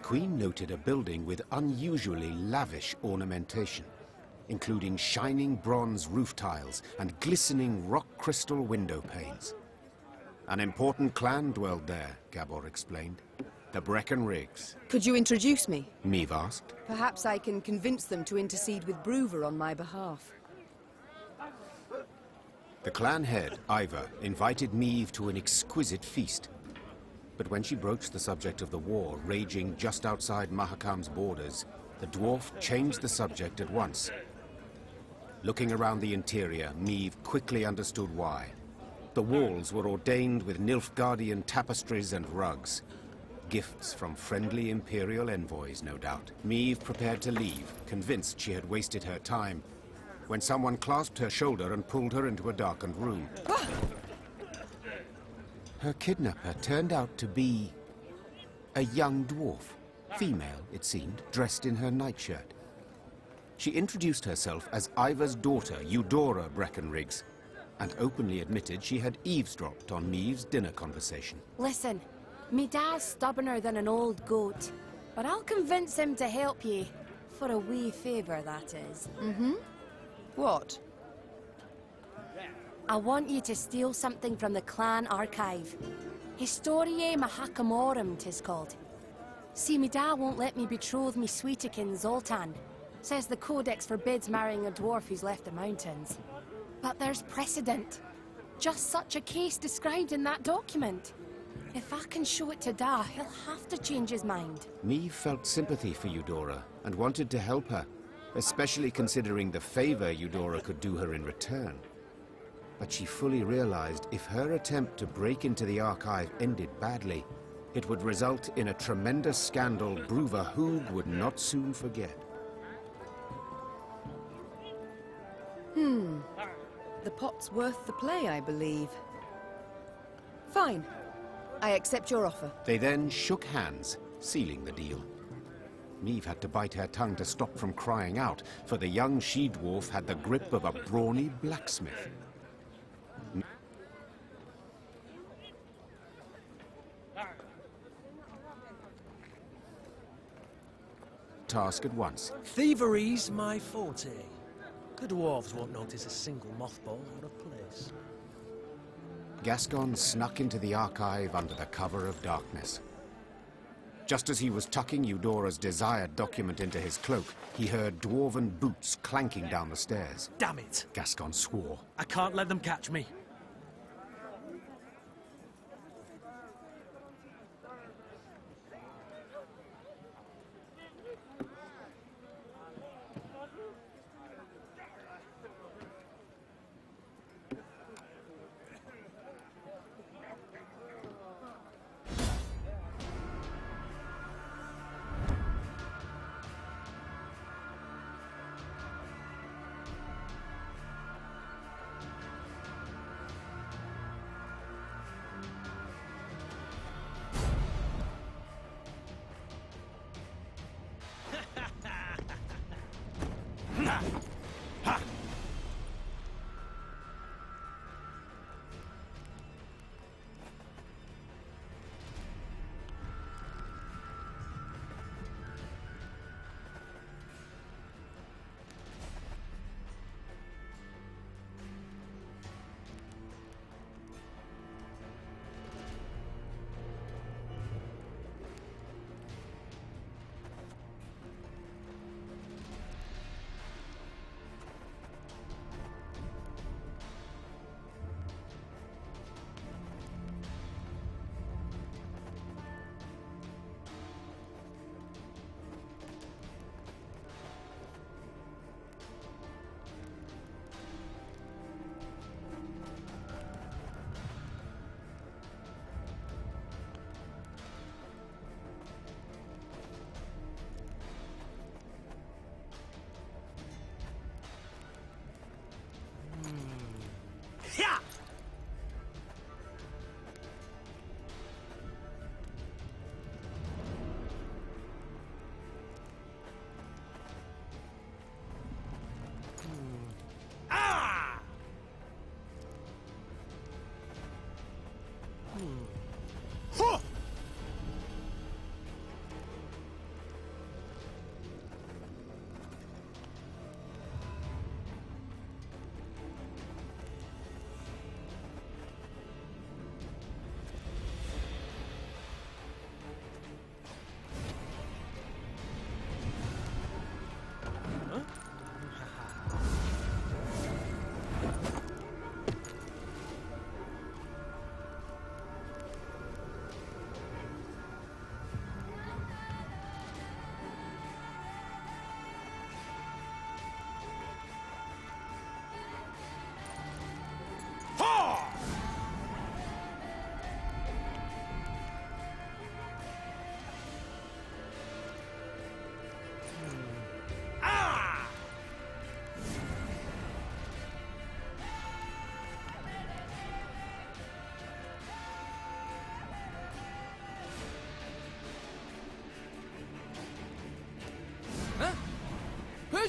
The Queen noted a building with unusually lavish ornamentation, including shining bronze roof tiles and glistening rock crystal window panes. An important clan dwelled there, Gabor explained. The Breckenrigs. Could you introduce me? Meve asked. Perhaps I can convince them to intercede with Bruver on my behalf. The clan head, Iva, invited Meve to an exquisite feast. But when she broached the subject of the war raging just outside Mahakam's borders, the dwarf changed the subject at once. Looking around the interior, Meve quickly understood why. The walls were ordained with Nilfgaardian tapestries and rugs. Gifts from friendly Imperial envoys, no doubt. Meve prepared to leave, convinced she had wasted her time, when someone clasped her shoulder and pulled her into a darkened room. Her kidnapper turned out to be a young dwarf. Female, it seemed, dressed in her nightshirt. She introduced herself as Iva's daughter, Eudora Breckenrigs, and openly admitted she had eavesdropped on Meve's dinner conversation. Listen, me dad's stubborner than an old goat, but I'll convince him to help ye. For a wee favour, that is. Mm-hmm. What? I want you to steal something from the clan archive. Historiae Mahacamorum, 'tis called. See, me dad won't let me betroth me sweetikin Zoltan. Says the codex forbids marrying a dwarf who's left the mountains. But there's precedent. Just such a case described in that document. If I can show it to Da, he'll have to change his mind. Meve felt sympathy for Eudora and wanted to help her, especially considering the favor Eudora could do her in return. But she fully realized if her attempt to break into the archive ended badly, it would result in a tremendous scandal Bruver Hoog would not soon forget. The pot's worth the play, I believe. Fine. I accept your offer. They then shook hands, sealing the deal. Meve had to bite her tongue to stop from crying out, for the young she-dwarf had the grip of a brawny blacksmith. Task at once. Thievery's my forte. The dwarves won't notice a single mothball out of place. Gascon snuck into the archive under the cover of darkness. Just as he was tucking Eudora's desired document into his cloak, he heard dwarven boots clanking down the stairs. Damn it! Gascon swore. I can't let them catch me.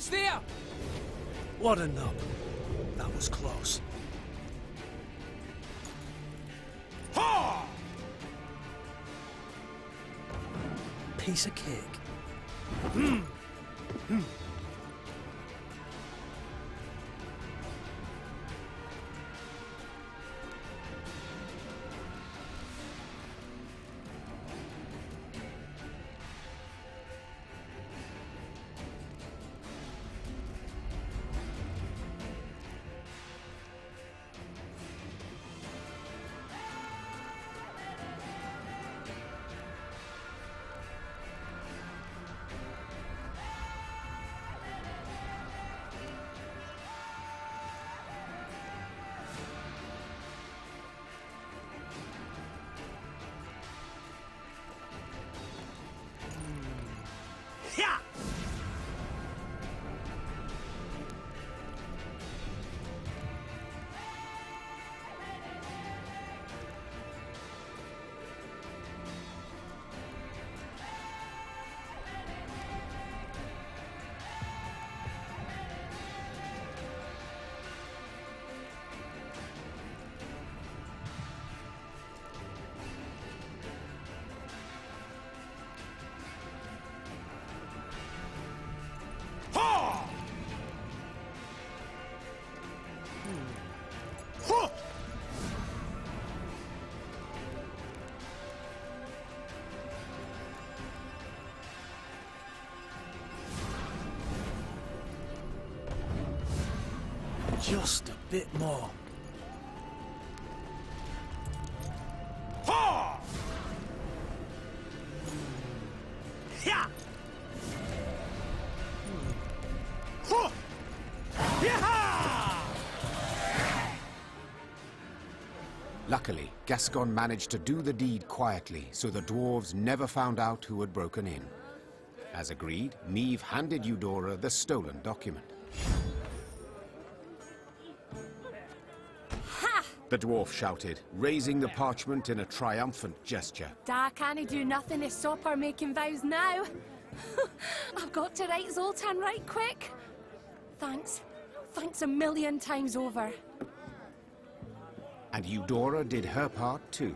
It's there! What a nub. That was close. Ha! Piece of cake. Yeah! Ha! Huh! Just a bit more. Ha! Yeah! Huh! Yeah! Luckily, Gascon managed to do the deed quietly, so the dwarves never found out who had broken in. As agreed, Meve handed Eudora the stolen document. Ha! The dwarf shouted, raising the parchment in a triumphant gesture. Da can't do nothing to stop her making vows now. I've got to write Zoltan right quick. Thanks. Thanks a million times over. And Eudora did her part too.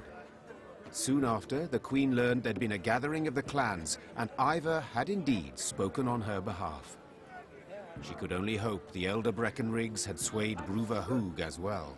Soon after, the Queen learned there'd been a gathering of the clans, and Iver had indeed spoken on her behalf. She could only hope the elder Breckenrigs had swayed Bruva Hoog as well.